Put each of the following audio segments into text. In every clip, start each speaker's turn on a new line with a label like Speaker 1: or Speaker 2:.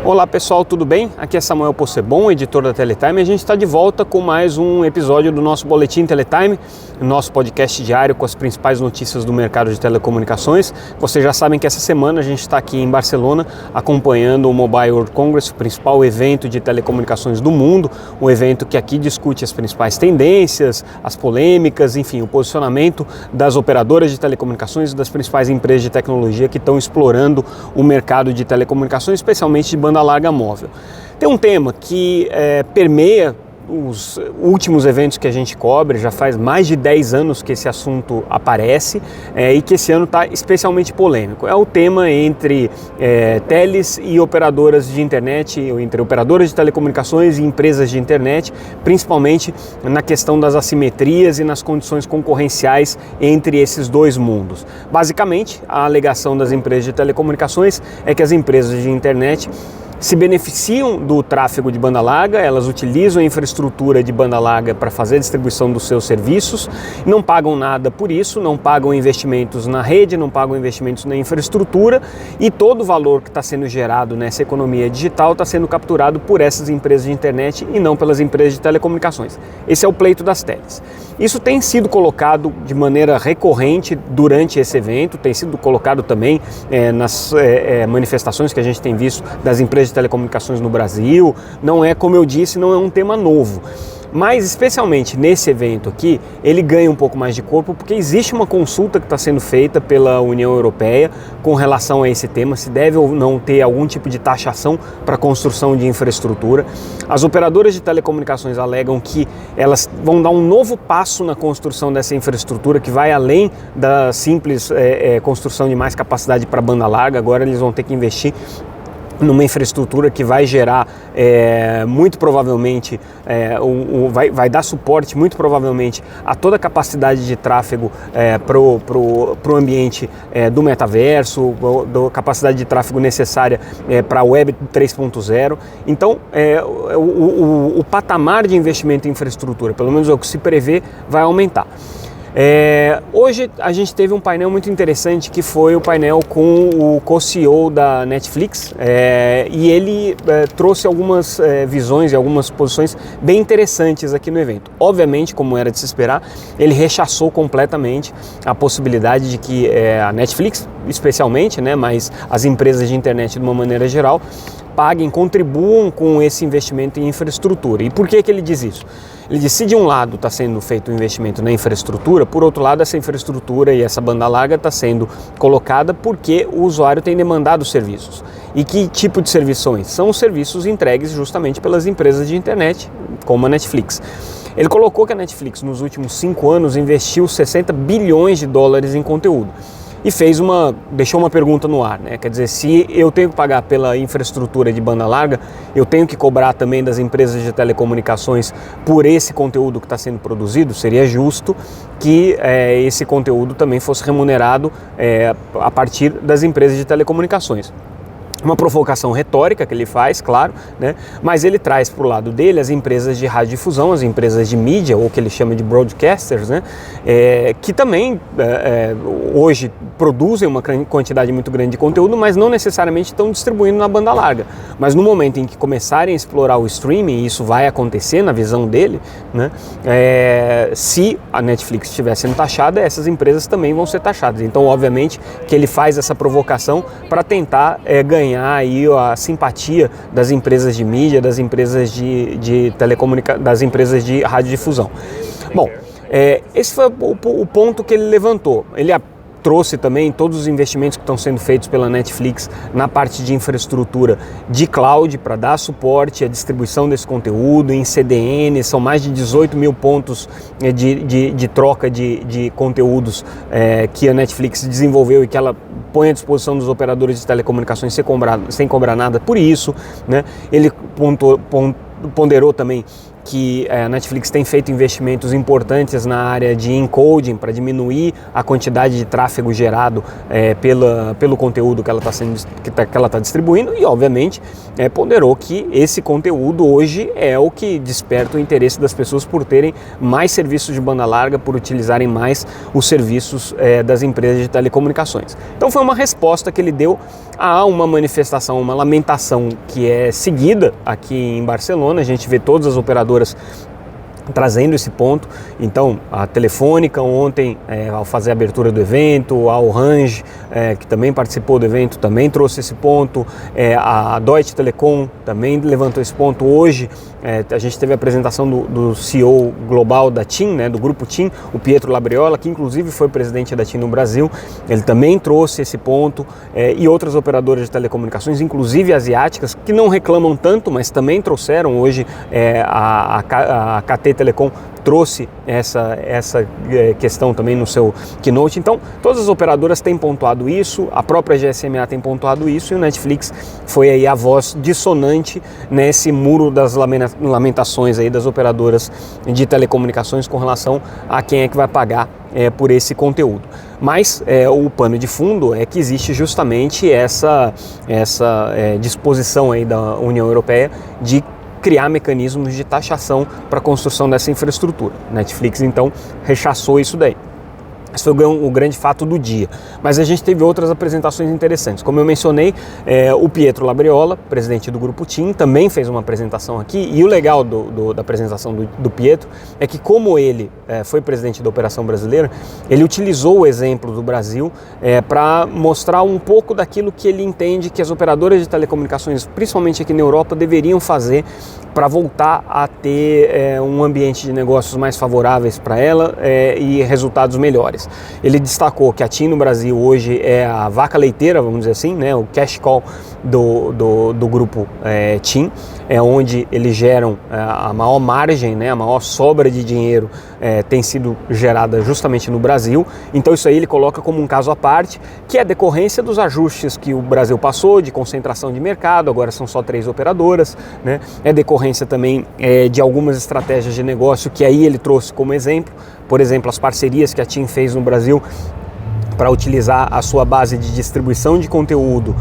Speaker 1: Olá pessoal, tudo bem? Aqui é Samuel Possebon, editor da Teletime. A gente está de volta com mais um episódio do nosso Boletim Teletime, nosso podcast diário com as principais notícias do mercado de telecomunicações. Vocês já sabem que essa semana a gente está aqui em Barcelona acompanhando o Mobile World Congress, o principal evento de telecomunicações do mundo, um evento que aqui discute as principais tendências, as polêmicas, enfim, o posicionamento das operadoras de telecomunicações e das principais empresas de tecnologia que estão explorando o mercado de telecomunicações, especialmente de banda larga móvel. Tem um tema que permeia os últimos eventos que a gente cobre, já faz mais de 10 anos que esse assunto aparece e que esse ano está especialmente polêmico. É o tema entre teles e operadoras de internet, ou entre operadoras de telecomunicações e empresas de internet, principalmente na questão das assimetrias e nas condições concorrenciais entre esses dois mundos. Basicamente, a alegação das empresas de telecomunicações é que as empresas de internet se beneficiam do tráfego de banda larga, elas utilizam a infraestrutura de banda larga para fazer a distribuição dos seus serviços, não pagam nada por isso, não pagam investimentos na rede, não pagam investimentos na infraestrutura e todo o valor que está sendo gerado nessa economia digital está sendo capturado por essas empresas de internet e não pelas empresas de telecomunicações. Esse é o pleito das teles. Isso tem sido colocado de maneira recorrente durante esse evento, tem sido colocado também nas manifestações que a gente tem visto das empresas de telecomunicações no Brasil. Não é, como eu disse, não é um tema novo. Mas, especialmente nesse evento aqui, ele ganha um pouco mais de corpo porque existe uma consulta que está sendo feita pela União Europeia com relação a esse tema, se deve ou não ter algum tipo de taxação para a construção de infraestrutura. As operadoras de telecomunicações alegam que elas vão dar um novo passo na construção dessa infraestrutura que vai além da simples construção de mais capacidade para banda larga. Agora eles vão ter que investir numa infraestrutura que vai gerar muito provavelmente, vai dar suporte muito provavelmente a toda a capacidade de tráfego para o ambiente do metaverso, da capacidade de tráfego necessária para a Web 3.0. Então, o patamar de investimento em infraestrutura, pelo menos é o que se prevê, vai aumentar. Hoje a gente teve um painel muito interessante que foi o painel com o co-CEO da Netflix e ele trouxe algumas visões e algumas posições bem interessantes aqui no evento. Obviamente, como era de se esperar, ele rechaçou completamente a possibilidade de que a Netflix, especialmente, mas as empresas de internet de uma maneira geral, paguem, contribuam com esse investimento em infraestrutura. E por que ele diz isso? Ele diz, se de um lado está sendo feito um investimento na infraestrutura, por outro lado essa infraestrutura e essa banda larga está sendo colocada porque o usuário tem demandado serviços. E que tipo de serviços são esses? São os serviços entregues justamente pelas empresas de internet, como a Netflix. Ele colocou que a Netflix nos últimos 5 anos investiu 60 bilhões de dólares em conteúdo. E deixou uma pergunta no ar, Quer dizer, se eu tenho que pagar pela infraestrutura de banda larga, eu tenho que cobrar também das empresas de telecomunicações por esse conteúdo que está sendo produzido? Seria justo que esse conteúdo também fosse remunerado a partir das empresas de telecomunicações. Uma provocação retórica que ele faz, claro, mas ele traz para o lado dele as empresas de radiodifusão, as empresas de mídia, ou que ele chama de broadcasters, que também hoje produzem uma quantidade muito grande de conteúdo, mas não necessariamente estão distribuindo na banda larga. Mas no momento em que começarem a explorar o streaming, e isso vai acontecer na visão dele, se a Netflix estiver sendo taxada, essas empresas também vão ser taxadas. Então, obviamente, que ele faz essa provocação para tentar ganhar aí a simpatia das empresas de mídia, das empresas de telecomunicação, das empresas de radiodifusão. Bom, esse foi o ponto que ele levantou. Ele trouxe também todos os investimentos que estão sendo feitos pela Netflix na parte de infraestrutura de cloud para dar suporte à distribuição desse conteúdo em CDN. São mais de 18 mil pontos de troca de conteúdos que a Netflix desenvolveu e que ela põe à disposição dos operadores de telecomunicações sem cobrar nada por isso, Ele ponderou também que a Netflix tem feito investimentos importantes na área de encoding para diminuir a quantidade de tráfego gerado pelo conteúdo que ela está distribuindo e, obviamente, ponderou que esse conteúdo hoje é o que desperta o interesse das pessoas por terem mais serviços de banda larga, por utilizarem mais os serviços das empresas de telecomunicações. Então foi uma resposta que ele deu a uma manifestação, uma lamentação que é seguida aqui em Barcelona. A gente vê todas as operadoras trazendo esse ponto. Então a Telefônica ontem, ao fazer a abertura do evento, a Orange, que também participou do evento, também trouxe esse ponto, a Deutsche Telekom também levantou esse ponto. Hoje a gente teve a apresentação do CEO global da TIM, do grupo TIM, o Pietro Labriola, que inclusive foi presidente da TIM no Brasil. Ele também trouxe esse ponto, e outras operadoras de telecomunicações, inclusive asiáticas, que não reclamam tanto, mas também trouxeram. Hoje a KT Telecom trouxe essa questão também no seu keynote. Então, todas as operadoras têm pontuado isso, a própria GSMA tem pontuado isso, e o Netflix foi aí a voz dissonante nesse muro das lamentações aí das operadoras de telecomunicações com relação a quem é que vai pagar por esse conteúdo. Mas o pano de fundo é que existe justamente essa disposição aí da União Europeia de criar mecanismos de taxação para a construção dessa infraestrutura. Netflix, então, rechaçou isso daí. Esse foi o grande fato do dia. Mas a gente teve outras apresentações interessantes. Como eu mencionei, o Pietro Labriola, presidente do Grupo TIM, também fez uma apresentação aqui. E o legal da apresentação do Pietro é que, como ele foi presidente da Operação Brasileira, ele utilizou o exemplo do Brasil para mostrar um pouco daquilo que ele entende que as operadoras de telecomunicações, principalmente aqui na Europa, deveriam fazer para voltar a ter um ambiente de negócios mais favoráveis para ela e resultados melhores. Ele destacou que a TIM no Brasil hoje é a vaca leiteira, vamos dizer assim, o cash cow do grupo TIM, é onde eles geram a maior margem, a maior sobra de dinheiro tem sido gerada justamente no Brasil. Então isso aí ele coloca como um caso à parte, que é decorrência dos ajustes que o Brasil passou, de concentração de mercado, agora são só 3 operadoras, é decorrência também de algumas estratégias de negócio que aí ele trouxe como exemplo. Por exemplo, as parcerias que a TIM fez no Brasil para utilizar a sua base de distribuição de conteúdo,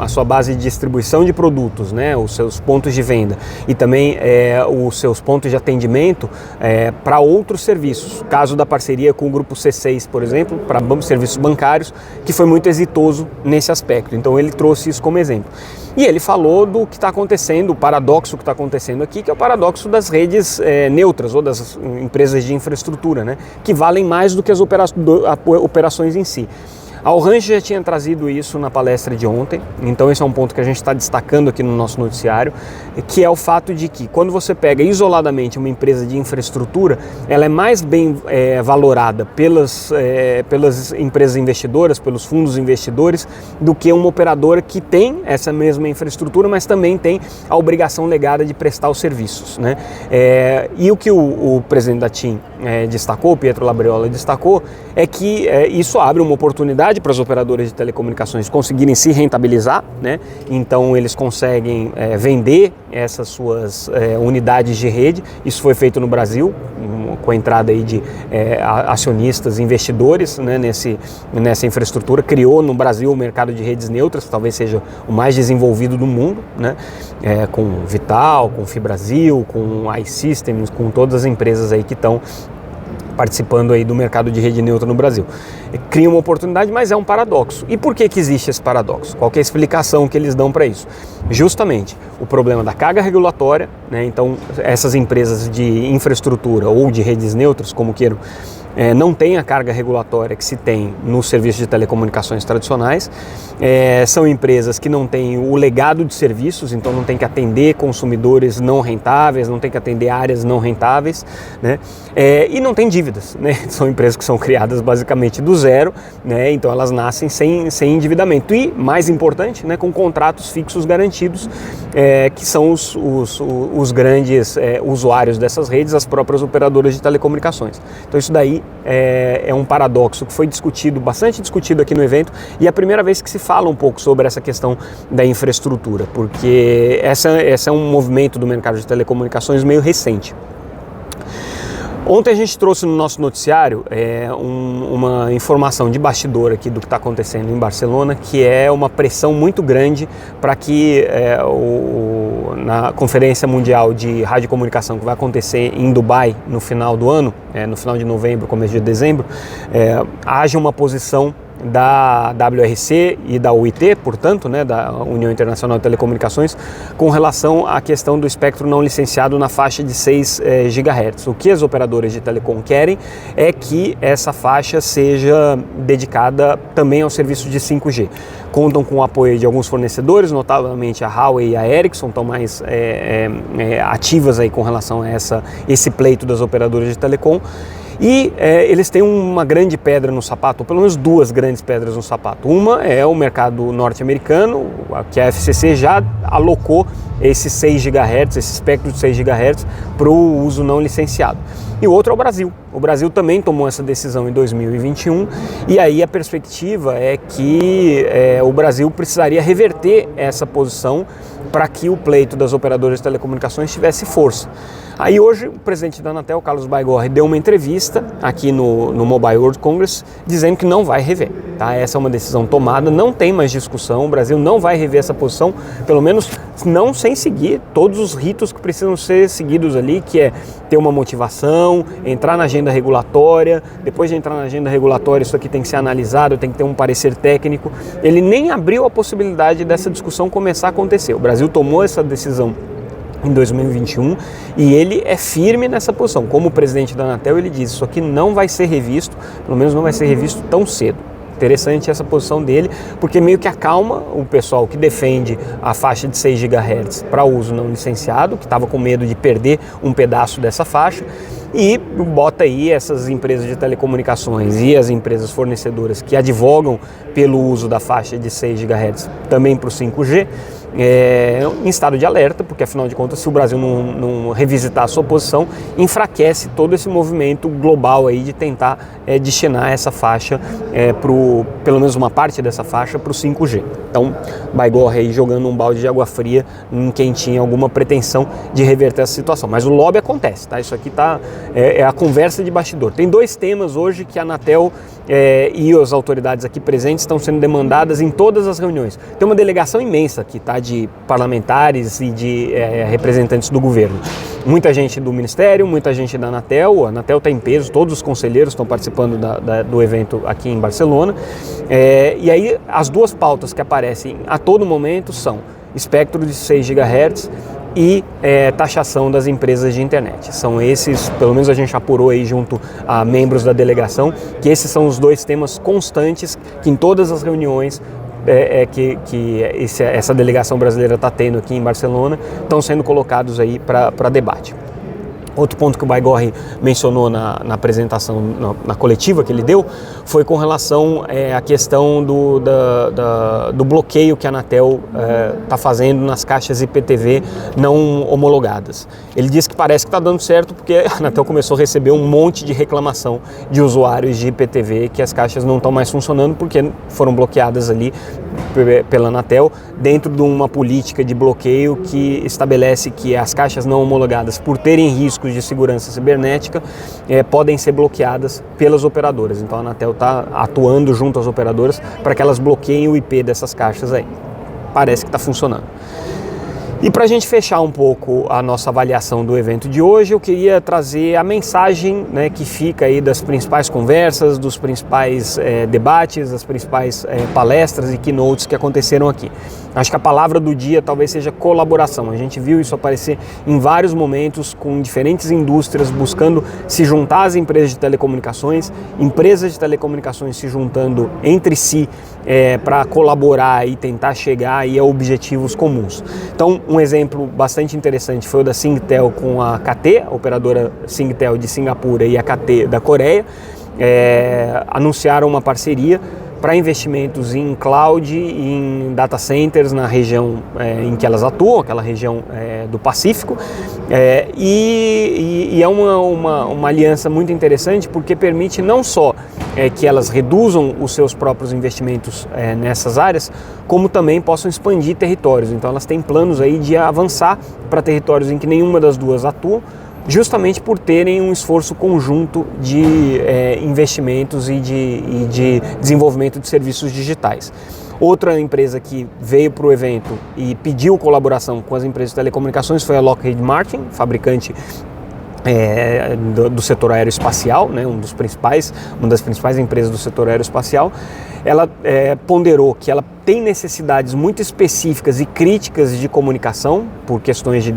Speaker 1: a sua base de distribuição de produtos, os seus pontos de venda e também os seus pontos de atendimento para outros serviços. Caso da parceria com o Grupo C6, por exemplo, para serviços bancários, que foi muito exitoso nesse aspecto. Então ele trouxe isso como exemplo. E ele falou do que está acontecendo, o paradoxo que está acontecendo aqui, que é o paradoxo das redes neutras ou das empresas de infraestrutura, que valem mais do que as operações em si. A Orange já tinha trazido isso na palestra de ontem, então esse é um ponto que a gente está destacando aqui no nosso noticiário, que é o fato de que quando você pega isoladamente uma empresa de infraestrutura, ela é mais bem valorada pelas empresas investidoras, pelos fundos investidores, do que uma operadora que tem essa mesma infraestrutura, mas também tem a obrigação legada de prestar os serviços. E o que o presidente da TIM destacou, o Pietro Labriola destacou, é que isso abre uma oportunidade para as operadoras de telecomunicações conseguirem se rentabilizar, Então eles conseguem vender essas suas unidades de rede. Isso foi feito no Brasil, com a entrada aí de acionistas, investidores, nessa infraestrutura. Criou no Brasil o mercado de redes neutras, que talvez seja o mais desenvolvido do mundo, com Vital, com Fibrasil, com iSystems, com todas as empresas aí que estão participando aí do mercado de rede neutra no Brasil. Cria uma oportunidade, mas é um paradoxo. E por que existe esse paradoxo? Qual que é a explicação que eles dão para isso? Justamente o problema da carga regulatória, Então essas empresas de infraestrutura ou de redes neutras, como queiram, não tem a carga regulatória que se tem nos serviços de telecomunicações tradicionais. São empresas que não têm o legado de serviços, então não tem que atender consumidores não rentáveis, não tem que atender áreas não rentáveis, e não tem dívidas, São empresas que são criadas basicamente do zero, Então elas nascem sem endividamento e, mais importante, com contratos fixos garantidos, que são os grandes usuários dessas redes, as próprias operadoras de telecomunicações. Então isso daí é um paradoxo que foi bastante discutido aqui no evento, e é a primeira vez que se fala um pouco sobre essa questão da infraestrutura, porque essa é um movimento do mercado de telecomunicações meio recente. Ontem a gente trouxe no nosso noticiário uma informação de bastidor aqui do que está acontecendo em Barcelona, que é uma pressão muito grande para que na Conferência Mundial de Radiocomunicação, que vai acontecer em Dubai no final do ano, no final de novembro, começo de dezembro, haja uma posição da WRC e da UIT, portanto, da União Internacional de Telecomunicações, com relação à questão do espectro não licenciado na faixa de 6 GHz. O que as operadoras de telecom querem é que essa faixa seja dedicada também ao serviço de 5G. Contam com o apoio de alguns fornecedores, notavelmente a Huawei e a Ericsson, estão mais ativas aí com relação a esse pleito das operadoras de telecom. E eles têm uma grande pedra no sapato, ou pelo menos duas grandes pedras no sapato. Uma é o mercado norte-americano, que a FCC já alocou esse 6 GHz, esse espectro de 6 GHz para o uso não licenciado. E o outro é o Brasil. O Brasil também tomou essa decisão em 2021 e aí a perspectiva é que o Brasil precisaria reverter essa posição para que o pleito das operadoras de telecomunicações tivesse força. Aí hoje o presidente da Anatel, Carlos Baigorre, deu uma entrevista aqui no Mobile World Congress dizendo que não vai rever. Tá? Essa é uma decisão tomada, não tem mais discussão, o Brasil não vai rever essa posição, pelo menos não sem seguir todos os ritos que precisam ser seguidos ali, que é ter uma motivação, entrar na agenda regulatória, depois de entrar na agenda regulatória isso aqui tem que ser analisado, tem que ter um parecer técnico. Ele nem abriu a possibilidade dessa discussão começar a acontecer. O Brasil tomou essa decisão em 2021 e ele é firme nessa posição. Como presidente da Anatel, ele diz: isso aqui não vai ser revisto, pelo menos não vai ser revisto tão cedo. Interessante essa posição dele, porque meio que acalma o pessoal que defende a faixa de 6 GHz para uso não licenciado, que estava com medo de perder um pedaço dessa faixa, e bota aí essas empresas de telecomunicações e as empresas fornecedoras que advogam pelo uso da faixa de 6 GHz também para o 5G, em estado de alerta, porque afinal de contas, se o Brasil não revisitar a sua posição, enfraquece todo esse movimento global aí de tentar destinar essa faixa, pelo menos uma parte dessa faixa, para o 5G. Então, Baigorre aí jogando um balde de água fria em quem tinha alguma pretensão de reverter essa situação. Mas o lobby acontece, tá? Isso aqui é a conversa de bastidor. Tem dois temas hoje que a Anatel e as autoridades aqui presentes estão sendo demandadas em todas as reuniões. Tem uma delegação imensa aqui, tá? De parlamentares e de representantes do governo. Muita gente do Ministério, muita gente da Anatel. A Anatel está em peso, todos os conselheiros estão participando do evento aqui em Barcelona. E aí as duas pautas que aparecem a todo momento são espectro de 6 GHz e taxação das empresas de internet. São esses, pelo menos a gente apurou aí junto a membros da delegação, que esses são os dois temas constantes que em todas as reuniões essa delegação brasileira está tendo aqui em Barcelona, estão sendo colocados aí para debate. Outro ponto que o Baigorre mencionou na apresentação, na coletiva que ele deu, foi com relação à questão do bloqueio que a Anatel está fazendo nas caixas IPTV não homologadas. Ele disse que parece que está dando certo porque a Anatel começou a receber um monte de reclamação de usuários de IPTV que as caixas não estão mais funcionando porque foram bloqueadas ali pela Anatel dentro de uma política de bloqueio que estabelece que as caixas não homologadas, por terem riscos de segurança cibernética, podem ser bloqueadas pelas operadoras. Então a Anatel está atuando junto às operadoras para que elas bloqueiem o IP dessas caixas aí. Parece que está funcionando. E para a gente fechar um pouco a nossa avaliação do evento de hoje, eu queria trazer a mensagem, né, que fica aí das principais conversas, dos principais debates, das principais palestras e keynotes que aconteceram aqui. Acho que a palavra do dia talvez seja colaboração. A gente viu isso aparecer em vários momentos com diferentes indústrias buscando se juntar às empresas de telecomunicações, empresas de telecomunicações se juntando entre si para colaborar e tentar chegar aí a objetivos comuns. Então, um exemplo bastante interessante foi o da Singtel com a KT, a operadora Singtel de Singapura, e a KT da Coreia. Anunciaram uma parceria para investimentos em cloud e em data centers na região em que elas atuam, aquela região do Pacífico, e é uma aliança muito interessante porque permite não só que elas reduzam os seus próprios investimentos nessas áreas, como também possam expandir territórios. Então elas têm planos aí de avançar para territórios em que nenhuma das duas atua, justamente por terem um esforço conjunto de investimentos e de desenvolvimento de serviços digitais. Outra empresa que veio para o evento e pediu colaboração com as empresas de telecomunicações foi a Lockheed Martin, fabricante do setor aeroespacial, né, uma das principais empresas do setor aeroespacial. Ela ponderou que ela tem necessidades muito específicas e críticas de comunicação por questões de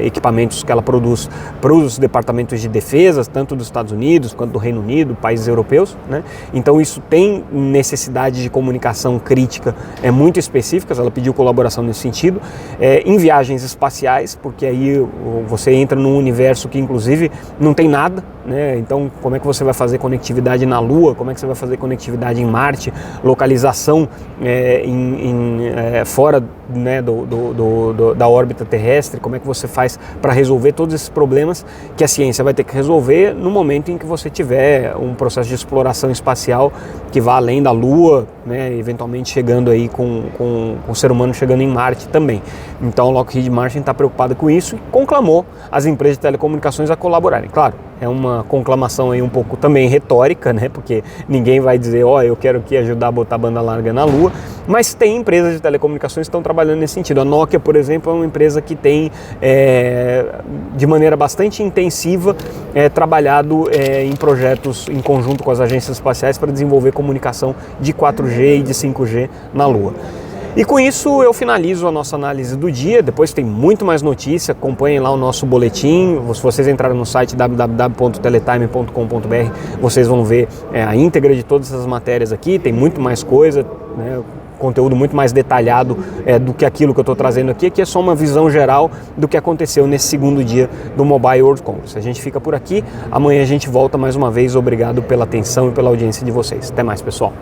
Speaker 1: equipamentos que ela produz para os departamentos de defesa, tanto dos Estados Unidos quanto do Reino Unido, países europeus, né? Então isso tem necessidade de comunicação crítica muito específicas. Ela pediu colaboração nesse sentido, em viagens espaciais, porque aí você entra num universo que inclusive não tem nada, né? Então como é que você vai fazer conectividade na Lua, como é que você vai fazer conectividade em Marte, localização fora, né, da órbita terrestre, como é que você faz para resolver todos esses problemas que a ciência vai ter que resolver no momento em que você tiver um processo de exploração espacial que vá além da Lua, né, eventualmente chegando aí com o ser humano chegando em Marte também. Então a Lockheed Martin está preocupada com isso e conclamou as empresas de telecomunicações a colaborarem. Claro, é uma conclamação aí um pouco também retórica, né? Porque ninguém vai dizer, eu quero aqui ajudar a botar banda larga na Lua, mas tem empresas de telecomunicações que estão trabalhando nesse sentido. A Nokia, por exemplo, é uma empresa que tem, de maneira bastante intensiva, trabalhado em projetos em conjunto com as agências espaciais para desenvolver comunicação de 4G e de 5G na Lua. E com isso eu finalizo a nossa análise do dia. Depois tem muito mais notícia, acompanhem lá o nosso boletim. Se vocês entrarem no site www.teletime.com.br, vocês vão ver a íntegra de todas essas matérias aqui. Tem muito mais coisa, né? Conteúdo muito mais detalhado do que aquilo que eu estou trazendo aqui. Aqui é só uma visão geral do que aconteceu nesse segundo dia do Mobile World Congress. A gente fica por aqui, amanhã a gente volta mais uma vez. Obrigado pela atenção e pela audiência de vocês. Até mais, pessoal.